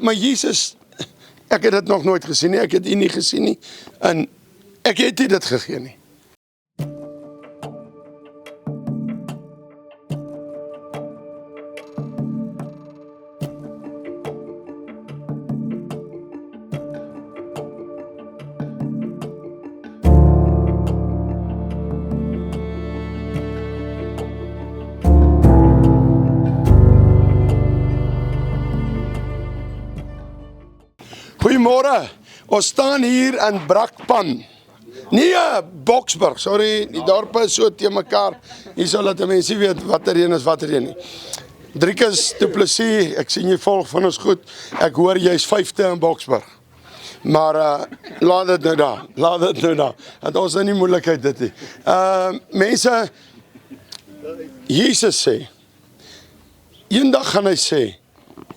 Maar Jesus, ek het dit nog nooit gesien nie, ek het U nie gesien nie, en ek het U dit gegee nie. Goeiemôre, ons staan hier in Brakpan. Nee, Boksburg, sorry, die dorpe is so teen mekaar. Hier sal dat mense weet wat er een is, wat er een nie. Driekus Du Plessis, ek sien jy volg van ons goed. Ek hoor jy is 5de in Boksburg. Maar laat dit nou daar, want ons is nie moeilikheid dit nie. Mense, Jesus sê, eendag gaan hy sê,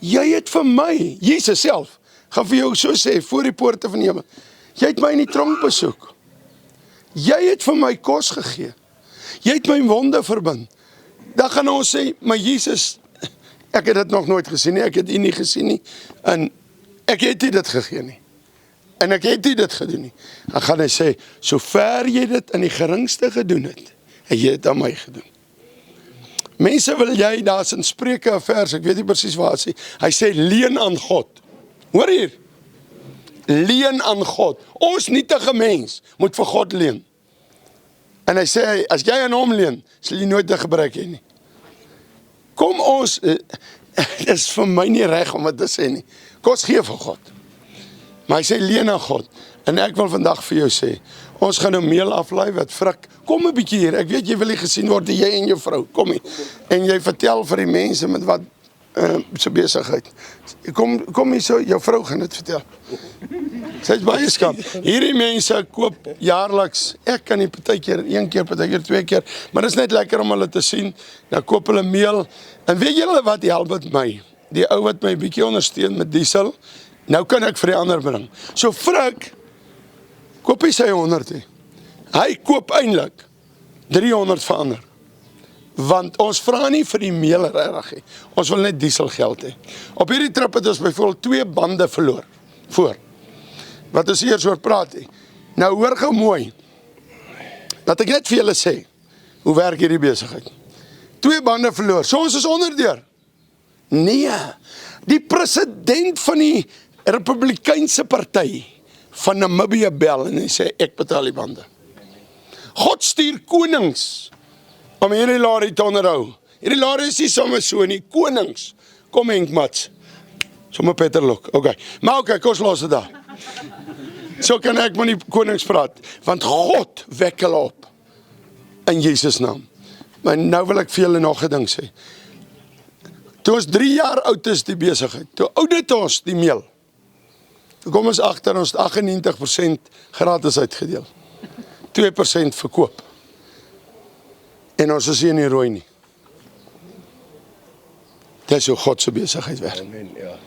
jy het vir my, Jesus self, gaan vir jou so sê, voor die poorte van die hemel, jy het my in die tronk besoek, jy het vir my kos gegee, jy het my wonde verbind, dan gaan ons sê, maar Jesus, ek het dit nog nooit gesien nie, ek het U nie gesien nie, en ek het U dit gegee nie, en ek het U dit gedoen nie, dan gaan hy sê, so ver jy dit in die geringste gedoen het, en jy het aan my gedoen. Mense wil jy, daar is in Spreuke 'n vers, ek weet nie presies waar hy sê, leen aan God. Hoor hier, leen aan God. Ons nietige mens moet vir God leen. En hy sê, as jy aan hom leen, sal jy nooit 'n gebruik hê nie. Kom ons, dit is vir my nie reg om dit te sê nie. Kom ons gee vir God. Maar hy sê, leen aan God. En ek wil vandag vir jou sê, ons gaan nou meel aflaai wat vrik. Kom 'n bietjie hier, ek weet jy wil nie gesien word, jy en jou vrou, kom hier. En jy vertel vir die mense met wat so besigheid. Kom hier so, jou vrou gaan dit vertel. Sy is baie skap. Hierdie mense koop jaarliks, ek kan nie partykeer, 1 keer, partykeer 2 keer, maar dit is net lekker om hulle te sien, dan koop hulle meel, en weet julle wat help met my? Die ou wat my bietjie ondersteun met diesel, nou kan ek vir die ander bring. So Frik, koop hy sy 100 he. Hy koop eintlik 300 vir ander. Want ons vra nie vir die meel regtig nie. Ons wil net diesel geld hê. Op hierdie trip het ons byvoorbeeld 2 bande verloor. Voor. Wat ons eers oor praat hê. Nou hoor gou mooi. Dat ek net vir julle sê, hoe werk hierdie besigheid? 2 bande verloor. So ons is onderdeur. Nee. Die president van die Republikeinse party van Namibië bel en hy sê, ek betaal die bande. God stuur konings om hierdie laarie te onderhou. Hierdie laarie is nie sommer so nie, konings. Kom Henk Mats. Sommer Peter Lok, okay. Maar okay, kom ons los dit daar. So kan ek met die konings praat, want God wek hulle op, in Jesus naam. Maar nou wil ek vir julle nog 'n ding sê. Toe ons 3 jaar oud is die besigheid, toe oudit ons die meel. Toe kom ons agter, ons 98% gratis uitgedeel. 2% verkoop. En ons is hier nie rooi nie. Dit is hoe God se besigheid werk. Amen, ja.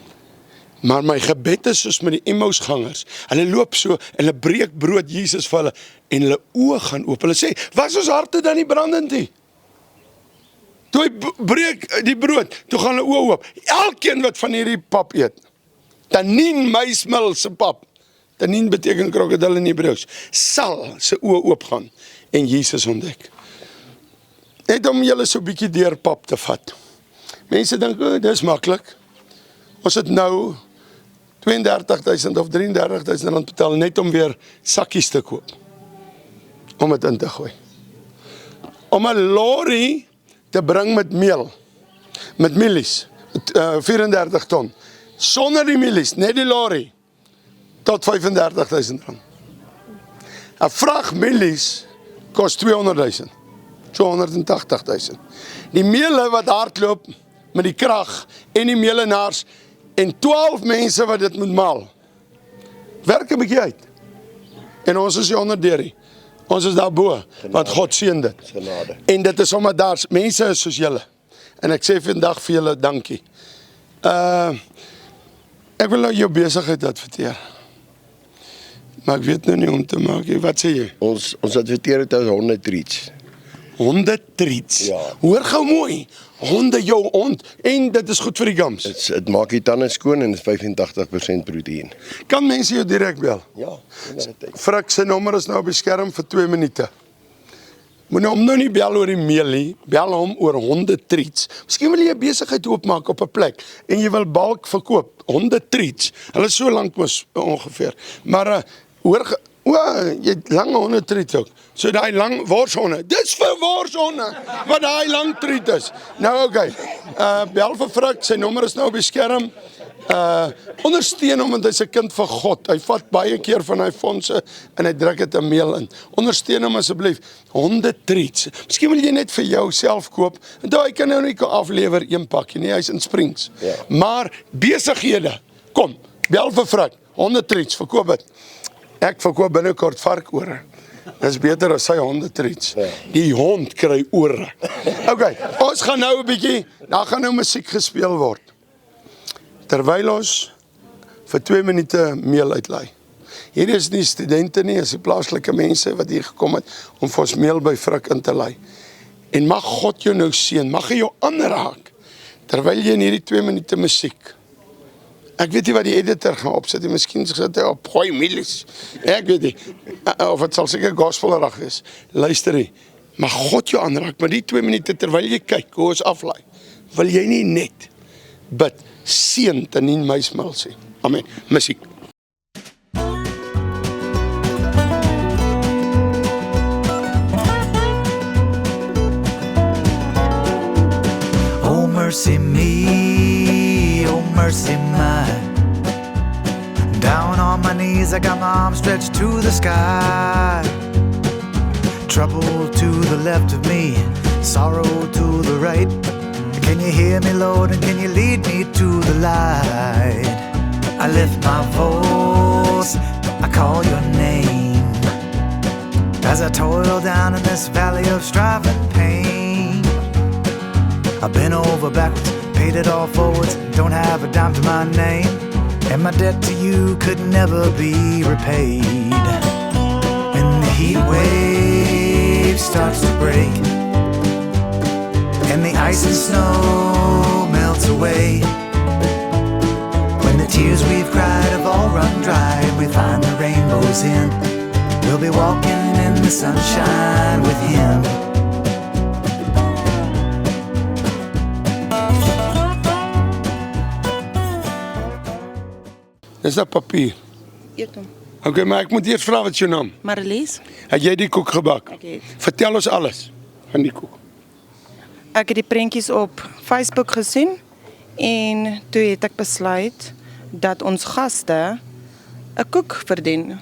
Maar my gebed is soos met die Emmausgangers. Hulle loop so, en hulle breek brood Jesus vir hulle, en hulle oë gaan oop. Hulle sê, was ons harte dan nie brandend nie? Toe hy breek die brood, toe gaan hulle oë oop. Elkeen wat van hierdie pap eet, Tanin muismil se pap, Tanin beteken krokodil in Hebreëus, sal sy oë oopgaan en Jesus ontdek. Net om julle so 'n bietjie deur pap te vat. Mense dink, dis maklik. Ons het nou 32.000 of 33.000 rand betaal net om weer sakkies te koop. Om dit in te gooi. Om 'n lorry te bring met meel, met mielies, 34 ton. Sonder die mielies, net die lorry, tot 35.000 rand. 'n vrag mielies kost 200.000, so 180.000. Die meele wat hardloop met die krag en die meelenaars en 12 mense wat dit moet maal, werk 'n bietjie uit. En ons is nie onderdeur nie. Ons is daarbo, want God seën dit. Genade. En dit is omdat daar mense is soos julle. En ek sê vandag vir julle dankie. Ek wil nou jou besigheid adverteer. Maar ek weet nou nie om te maak. Wat sê jy? Ons adverteer het as 100 treats. 100 treats. Ja. Hoor gou mooi. honde jou hond, en dit is goed vir die gums. Dit maak die tande skoon en is 85% proteïen. Kan mense jou direk bel? Ja, Frik se nommer is nou op die skerm vir 2 minute. Moet hom nou nie bel oor die mielie, bel hom oor hondetreats. Miskien wil jy 'n besigheid oopmaak op 'n plek en jy wil balk verkoop, hondetreats. Hulle is so lank mos ongeveer. Maar jy het lange hondetreats ook. So daai lang worshonde. Dis vir worshonde wat daai lang treat is. Nou okay. Bel vir Frik, sy nommer is nou op die skerm. Ondersteun hom want hy's 'n kind van God. Hy vat baie keer van hy fondse en hy druk dit 'n meel in. Ondersteun hom asseblief. Hondetreats. Miskien wil jy net vir jouself koop. En hy kan nou nie aflewer een pakkie nie. Hy's in Springs. Ja. Maar besighede, kom, bel vir Frik. Hondetreats, verkoop dit. Ek verkoop binnekort varkore. Dis beter as sy hondetreats. Ja. Die hond kry ore. Okay, ons gaan nou 'n bietjie, daar gaan nou musiek gespeel word. Terwyl ons vir 2 minute meel uitlaai. Hier is nie studente nie, is die plaaslike mense wat hier gekom het om vir ons meel by Frik in te laai. En mag God jou nou seën, mag hy jou aanraak terwyl jy in hierdie 2 minute musiek. Ek weet nie wat die editor gaan opsit, miskien sit hy op gooi milies. Ek weet nie, of het sal seker gospelrag wees. Luister nie, mag God jou aanraak, maar die 2 minute terwyl jy kyk hoe ons aflaai, wil jy nie net bid, seën Tannie Meismil sê. Amen. Musiek. Oh mercy me, oh mercy mine. Down on my knees, I got my arms stretched to the sky. Trouble to the left of me, sorrow to the right. Can you hear me, Lord, and can you lead me to the light? I lift my voice, I call your name, as I toil down in this valley of strife and pain. I've been over backwards, paid it all forwards, don't have a dime to my name, and my debt to you could never be repaid. When the heat wave starts to break and the ice and snow melts away, when the tears we've cried have all run dry and we find the rainbow's end, we'll be walking in the sunshine with him. Is dat papier? Eet hom. Okay, maar ek moet eers vra wat jou naam. Marlies, Het jy die koek gebak? Ek het. Vertel ons alles van die koek. ek het die prentjies op Facebook gesien en toe het ek besluit dat ons gaste 'n koek verdien.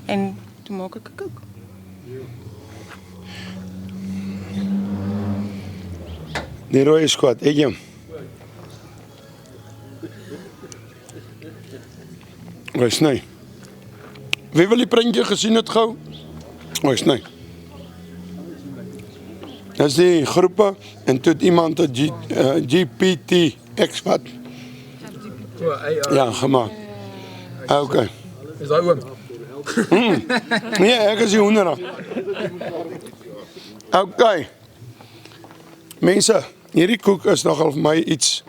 En toe maak ek 'n koek. Die rooie squat, eet jy hom? Wees nee. Wie wil die prentjie gesien het gou? Wees nee. Dat is die groepe en toe het iemand 'n GPT-X wat? Ja, gemaak. Okay. Is daai oom? Nee, ek is die hoender. Okay. Mense, hierdie koek is nogal vir my iets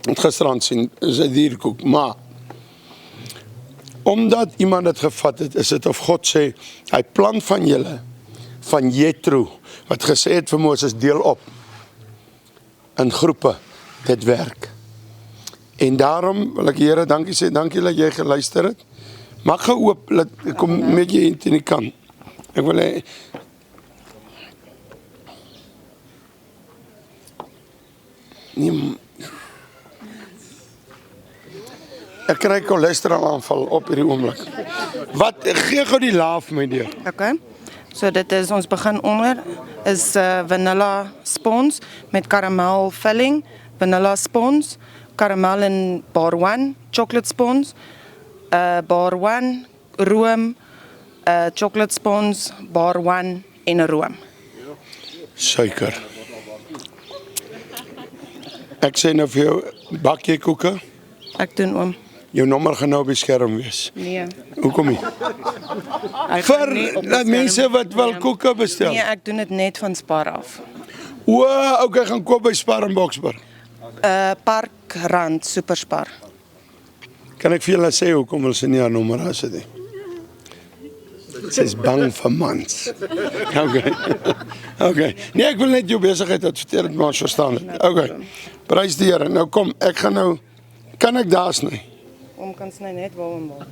wat gisterand sien, is 'n dierkoek, maar omdat iemand dit gevat het, is dit of God sê, hy plan van julle, van Jethro, wat gesê het vir Moses, deel op in groepe, dit werk. En daarom wil ek die Here dankie sê, dankie dat jy geluister het. Maak geoop, kom met jy in die kant. Ek wil hê, nee, ek kry cholesterol aanval op hierdie oomblik. Wat, gee gou die laaf my deur. Okay. So dit is, ons begin onder, is vanilla spons met karamel filling, vanilla spons, karamel en bar one, chocolate spons, bar one, room, chocolate spons, bar one en room. Suiker. Ek sê nou vir jou, bak jy koeke? Ek doen oom. Jou nommer gaan nou op die skerm wees. Nee. Hoekom nie? Hy gaan nie Vir op die dat mense skerm- wat wil Nee. koeke bestel. Nee, ek doen dit net van Spar af. Okay, gaan koop by Spar in Boksburg. Parkrand Superspar. Kan ek vir julle sê hoekom hulle sy nie haar nommer as dit nie? Sy is bang vir mans. Okay. Okay. Nee, ek wil net jou besigheid adverteer, ek maar verstaan dit. Okay. Prys die Here. Nou kom, ek gaan nou, kan ek daar sny? Om kan sny net waar hom wil.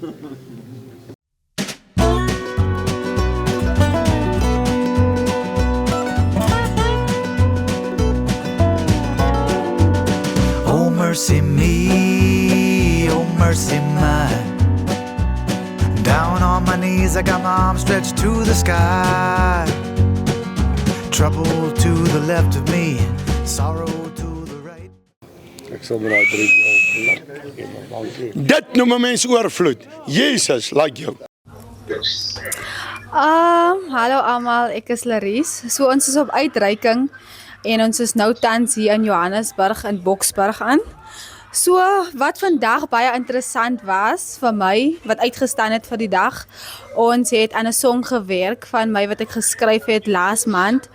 Oh mercy me, oh mercy mine. Down on my knees, I got my arms stretched to the sky. Trouble to the left of me, sorrow to the right. Ek sal met daai drie Dit noem 'n mens oorvloed. Jesus, like jou. Hallo almal, ek is Laries. So ons is op uitreiking en ons is nou tans hier in Johannesburg in Boksburg aan. So wat vandag baie interessant was vir my, wat uitgestaan het vir die dag, ons het aan 'n song gewerk van my wat ek geskryf het laas maand,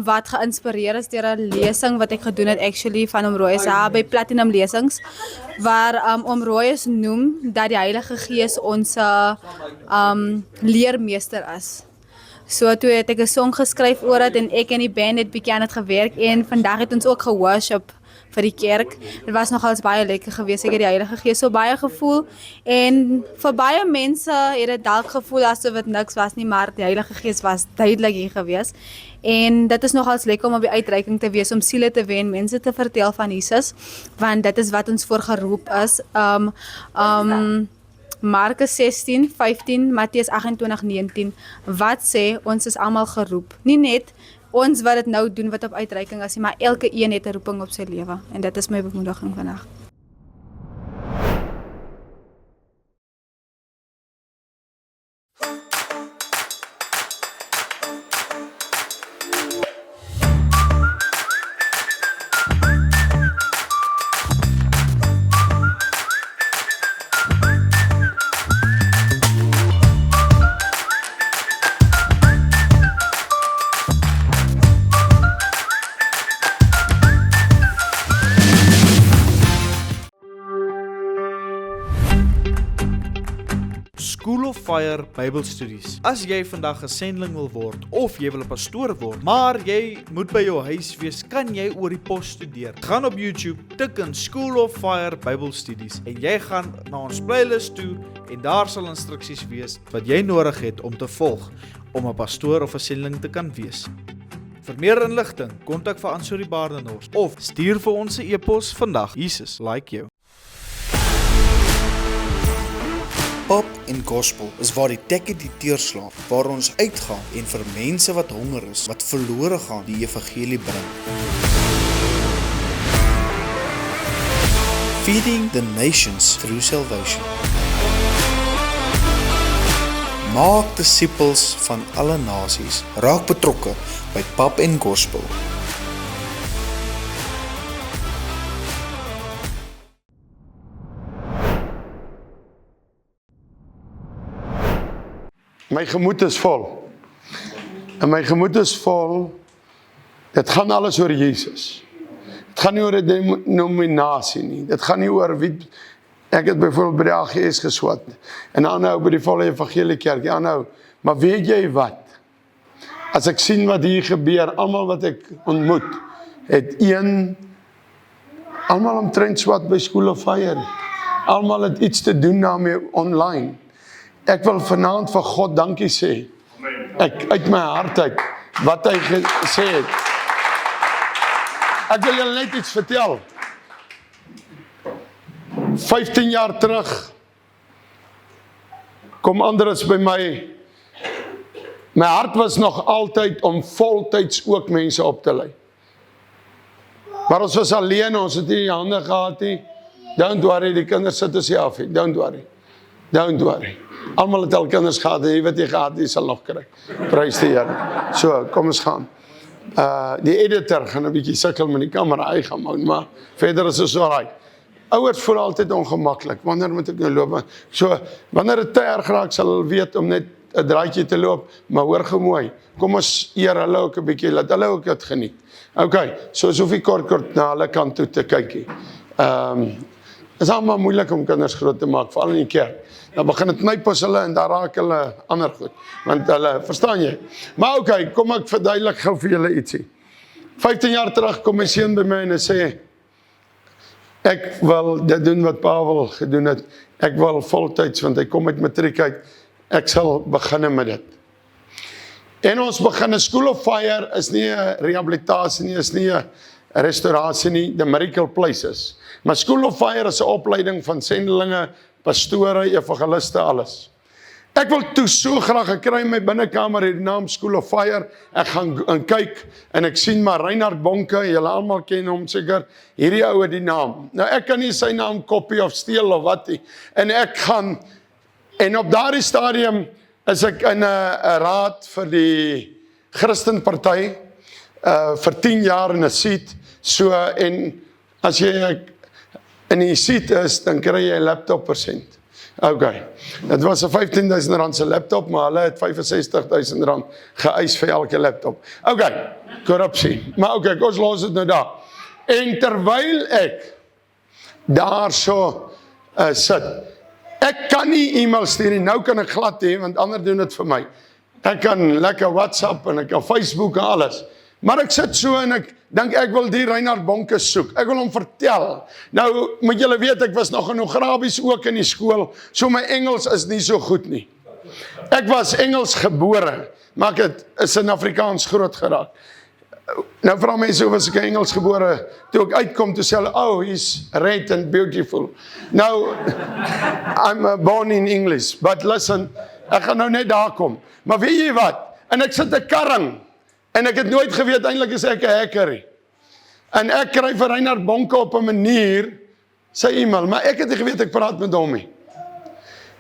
wat geïnspireer is deur 'n lesing wat ek gedoen het actually van Oom Royce by Platinum Lesings, waar Oom Royce noem dat die Heilige Gees ons leermeester is. So toe het ek 'n song geskryf oor dit en ek en die band het bietjie aan dit gewerk en vandag het ons ook geworship vir die kerk. Dit was nogals baie lekker geweest. Ek het die Heilige Gees so baie gevoel en vir baie mense het dit dalk gevoel asof dit niks was nie, maar die Heilige Gees was duidelik hier geweest. En dit is nogals lekker om op die uitreiking te wees, om siele te wen, mense te vertel van Jesus, want dit is wat ons voor geroep is. Markus 16:15, Matteus 28:19, wat sê, ons is almal geroep. Nie net ons wat dit nou doen wat op uitreiking is, maar elke een het 'n roeping op sy lewe. En dit is my bemoediging vandag. School of Fire Bybelstudies. As jy vandag 'n sendeling wil word of jy wil 'n pastoor word, maar jy moet by jou huis wees, kan jy oor die pos studeer. Gaan op YouTube, tik in School of Fire Bybelstudies en jy gaan na ons playlist toe en daar sal instruksies wees wat jy nodig het om te volg om 'n pastoor of 'n sendeling te kan wees. Vir meer inligting, kontak vir Ansorie Baardenhorst of stuur vir ons 'n e-pos vandag. Jesus like jou. Pop en Gospel is waar die tekke die deurslaan, waar ons uitgaan en vir mense wat honger is, wat verlore gaan, die evangelie bring. Feeding the nations through salvation. Maak disippels van alle nasies, raak betrokke by Pop en Gospel. My gemoed is vol. En my gemoed is vol, dit gaan alles oor Jesus. Dit gaan nie oor 'n denominasie nie. Dit gaan nie oor wie, ek het byvoorbeeld by die AGS geswat, en aanhou by die volle evangelie kerk, aanhou, maar weet jy wat? As ek sien wat hier gebeur, almal wat ek ontmoet, het almal omtrent swat by School of Fire. Almal het iets te doen daarmee online. Ek wil vanaand vir God dankie sê. Ek uit my hart uit wat hy gesê het. Ek wil julle net iets vertel. 15 jaar terug kom Andres by my. My hart was nog altyd om voltyds ook mense op te lei. Maar ons was alleen, ons het nie die hande gehad nie. Don't worry, die kinders sit ons hier af. Don't worry. Almal het al kinders gehad, en jy wat jy gehad, jy sal nog kry. Prys die Here. So, kom ons gaan. Die editor gaan 'n bietjie sukkel met die kamera, hy gaan maar verder is dit alright. Ouers voel altyd ongemaklik, wanneer moet ek nou loop? So, wanneer dit te erg raak, sal hulle weet om net 'n draaitjie te loop, maar hoor gou mooi, kom ons eer hulle ook 'n bietjie, laat hulle ook dit geniet. Okay, so hoef ek kort na hulle kant toe te kykie. Is allemaal moeilik om kinders groot te maak, veral in die kerk. Dan begin het knypos hulle en daar raak hulle ander goed, want hulle, verstaan jy? Maar okay, kom ek verduidelik gou vir julle ietsie. 15 jaar terug kom my seun by my en hy sê, ek wil dit doen wat Pavel gedoen het, ek wil voltyds, want hy kom met matriek uit, ek sal begin met dit. En ons begin 'n School of Fire, is nie 'n rehabilitasie nie, is nie 'n restaurasie nie, the Miracle Places. Maar School of Fire is 'n opleiding van sendelinge, pastore, evangeliste, alles. Ek wil toe so graag, ek kry in my binnekamer die naam School of Fire, ek gaan kyk, en ek sien maar Reinhard Bonke, julle almal ken hom seker, hierdie ou het die naam. Nou ek kan nie sy naam kopie of steel of wat nie, en ek gaan, en op daardie stadium is ek in 'n raad vir die Christenparty, vir 10 jaar in 'n seat, so, en as jy in die seat is, dan kry jy 'n laptop persent. Okay, dit was 'n R15.000 se laptop, maar hulle het R65.000 geëis vir elke laptop. Okay, korrupsie. Maar okay, ons los dit nou daar. En terwyl ek daar so sit, ek kan nie e-mail stuur nie, nou kan ek glad hê, want ander doen dit vir my. Ek kan lekker WhatsApp en ek kan Facebook en alles. Maar ek sit so en ek dink ek wil die Reinhard Bonke soek. Ek wil hom vertel. Nou moet julle weet, ek was nog in Arabies ook in die skool, so my Engels is nie so goed nie. Ek was Engels gebore, maar ek is in Afrikaans groot geraak. Nou vra mense, hoe was ek Engels gebore? Toe ek uitkom, toe sê hulle, oh, he's red and beautiful. Nou, I'm born in English, but listen, ek gaan nou net daar kom. Maar weet jy wat? En ek sit 'n karring, en ek het nooit geweet, eintlik is ek 'n hacker. En ek kry vir Reinhard Bonke op 'n manier, sy e-mail, maar ek het nie geweet, ek praat met hom nie.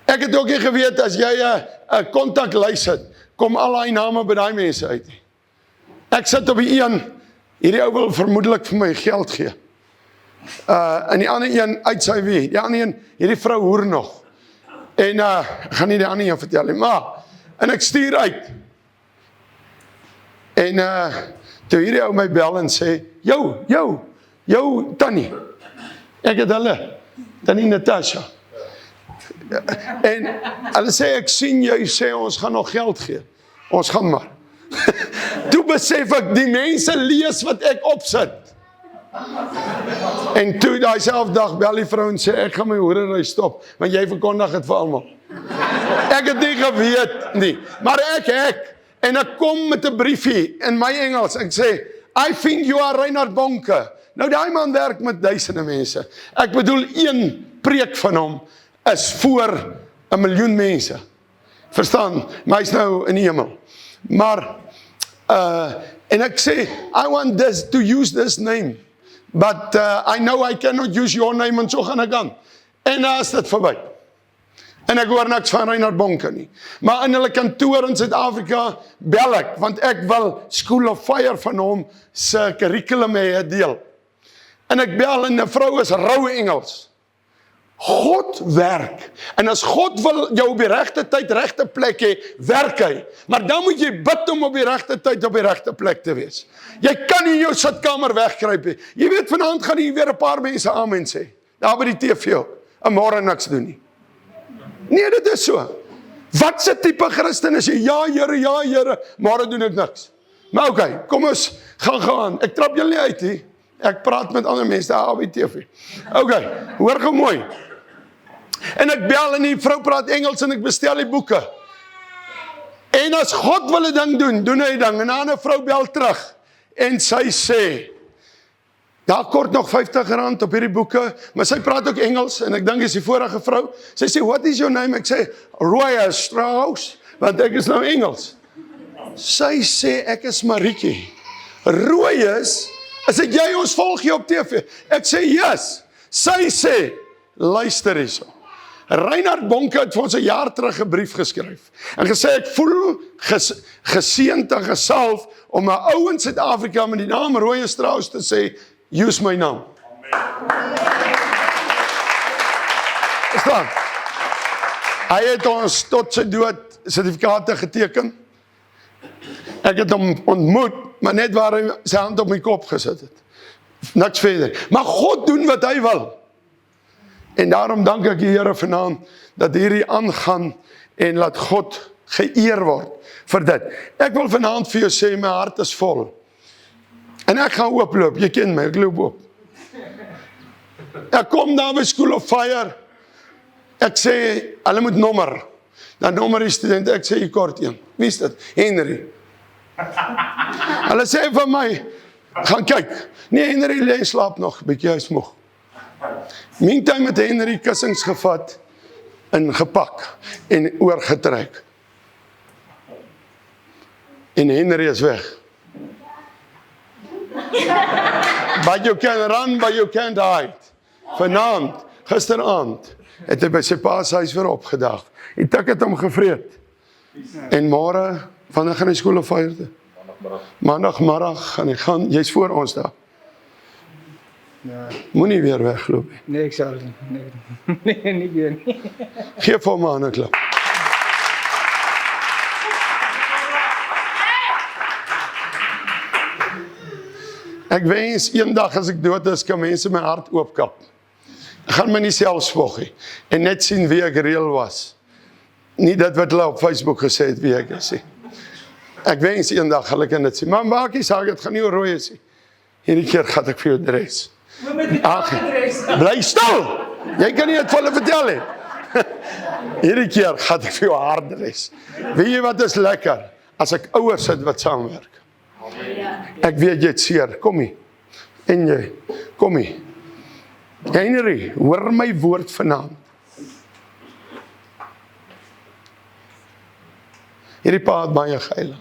Ek het ook nie geweet, as jy 'n kontaklys het, kom al die name by die mense uit. Ek sit op die een, hierdie ou wil vermoedelik vir my geld gee. En die ander een, uit sy wie, die ander een, hierdie vrou hoer nog. En ek gaan nie die ander een vertel nie, maar, en ek stuur uit. En toe hierdie ou my bel en sê, jou Tannie, ek het hulle, Tannie Natasha. En hulle sê, ek sien jy sê, ons gaan nog geld gee. Ons gaan maar. Toe besef ek, die mense lees wat ek opsit. En toe daai selfde dag bel die vrou en sê, ek gaan my hoerery stop, want jy verkondig het vir almal. Ek het nie geweet nie, maar ek, en ek kom met 'n briefie in my Engels, ek sê, I think you are Reinhard Bonke. Nou die man werk met duisende mense. Ek bedoel, een preek van hom is voor 1 miljoen mense. Verstaan, maar hy's nou in die hemel. Maar, en ek sê, I want to use this name, but I know I cannot use your name, en so gaan ek aan. En is dit verby. En ek hoor niks van Reinhard Bonke nie. Maar in hulle kantoor in Suid-Afrika bel ek, want ek wil School of Fire van hom se curriculum hê deel. En ek bel en 'n vrou is roue Engels. God werk. En as God wil jou op die regte tyd, regte plek hê, werk hy. Maar dan moet jy bid om op die regte tyd op die regte plek te wees. Jy kan nie in jou sitkamer wegkruip nie. Jy weet, vanaand gaan hier weer 'n paar mense amen sê. Daar by die TV ook. En môre niks doen nie. Nee, dit is so. Wat se tipe Christen is jy? Ja, Here, môre doen ek niks. Maar okay, kom ons gaan aan. Ek trap julle nie uit nie. Ek praat met ander mense daar op die TV. Okay, hoor gou mooi. En ek bel en die vrou praat Engels en ek bestel die boeke. En as God wil 'n ding doen, doen hy 'n ding. En 'n ander vrou bel terug en sy sê, daar kort nog R50 op hierdie boeke, maar sy praat ook Engels, en ek dink is die vorige vrou. Sy sê, what is your name? Ek sê, Roya Strauss, want ek is nou Engels. Sy sê, ek is Marietjie. Royes, is dit jy, ons volg jy op TV? Ek sê, yes. Sy sê, luister hierso. Reinhard Bonke het vir ons 'n jaar terug 'n brief geskryf, en gesê, ek voel geseënd en gesalf om 'n ou in Suid-Afrika met die naam Roya Strauss te sê, use my naam. Verstaan? Hy het ons tot sy dood sertifikate geteken. Ek het hom ontmoet, maar net waar hy sy hand op my kop gesit het. Niks verder. Maar God doen wat hy wil. En daarom dank ek die Here vanaand, dat hierdie aangaan, en laat God geëer word vir dit. Ek wil vanaand vir jou sê, my hart is vol. En ek gaan ooploop, jy ken my, ek loop op. Ek kom daar by School of Fire, ek sê, hulle moet nommer. Dan nommer die student, ek sê, jy kort een. Wie is dit? Henry. Hulle sê vir my, gaan kyk. Nee, Henry lê slaap nog, bykie hy is moeg. Meantime het Henry kussings gevat, en gepak, en oorgetrek. En Henry is weg. But you can run, but you can't hide. Vanaand, gisteraand, het hy by sy pa se huis weer opgedag. Die tik het hom gevreet. En môre, vandag gaan hy School of Fire toe. Maandagmiddag gaan hy gaan, jy's voor ons daar. Moenie weer wegloop nie. Nee, ek sal nee, nie weer nie. Geef hom 'n ander klap. Ek wens eendag as ek dood is, kan mense my hart oopkap. Ek gaan my nie self spog nie en net sien wie ek reël was. Nie dit wat hulle op Facebook gesê het wie ek is nie. Ek wens eendag hulle kan dit sien. Maar maak nie saak, dit gaan nie oor rooi is nie. Hierdie keer gaan ek vir jou dres. Ag, bly stil. Jy kan nie dit vir hulle vertel nie. Hierdie keer gaan ek vir jou hard dres. Weet jy wat is lekker? As ek ouers sit wat saamwerk. Ek weet jy het seer, kom nie. En jy, kom nie. Henry, hoor my woord vanaand. Hierdie pa het baie gehuil.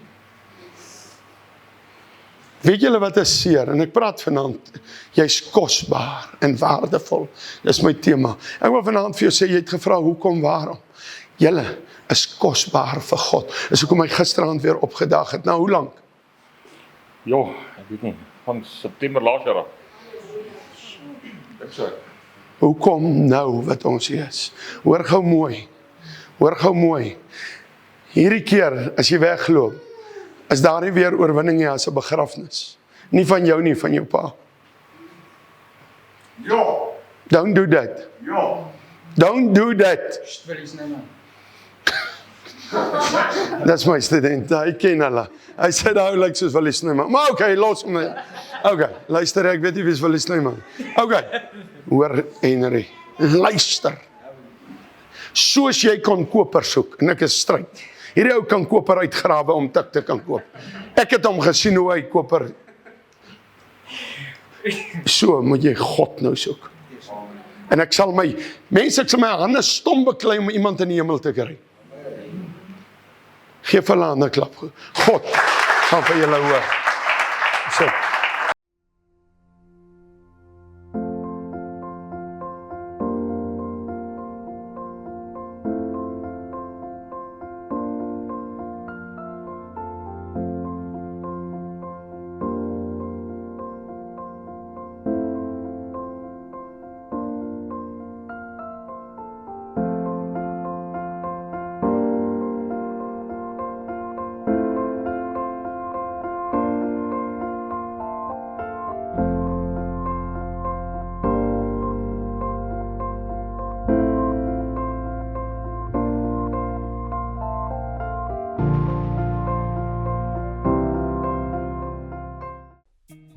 Weet julle wat is seer? En ek praat vanaand, jy's kosbaar en waardevol. Dis my tema. Ek wil vanaand vir jou sê, jy het gevra, hoekom, waarom? Julle is kosbaar vir God. Dis hoekom hy gisterand weer opgedag het. Nou, hoe lang? Ja, ek weet nie, van September laas jaar af. Ek sê. Hoekom nou wat ons hier is? Hoor gou mooi. Hoor gou mooi. Hierdie keer, as jy wegloop, is daar nie weer oorwinning nie as 'n begrafnis. Nie van jou nie, van jou pa. Ja. Don't do that. Ja. Don't do that. Wil jy nou? Dis my student, hy ken hulle. Hy sê daar lyk soos Willie Snyman. Maar okay, los hom net. Okay, luister, ek weet nie wie is Willie Snyman. Okay, hoor Henry, luister. Soos jy kon koper soek, en ek is stryd. Hierdie ou kan koper uitgrawe om tik te kan koop. Ek het hom gesien hoe hy koper. So moet jy God nou soek. En ek sal my hande stom beklei om iemand in die hemel te kry. Geef hulle 'n ander klap. God gaan vir julle hoor. So.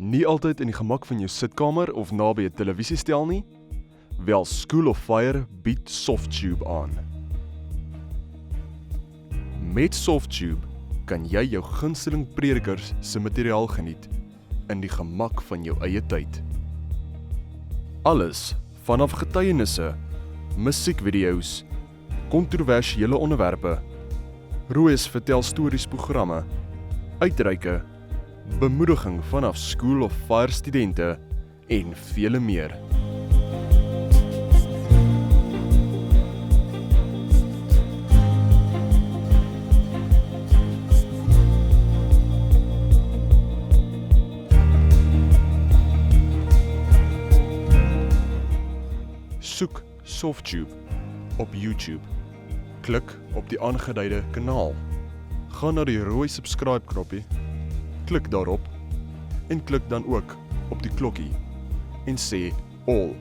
Nie altyd in die gemak van jou sitkamer of naby 'n televisiestel nie? Wel, School of Fire bied Softube aan. Met Softube kan jy jou gunsteling predikers se materiaal geniet in die gemak van jou eie tyd. Alles vanaf getuienisse, musiekvideo's, kontroversiële onderwerpe, Roos vertel stories programme, uitreike, bemoediging vanaf School of Fire studente en vele meer. Soek Softube op YouTube. Klik op die aangeduide kanaal. Gaan na die rooi subscribe knoppie, klik daarop en klik dan ook op die klokkie en sê all.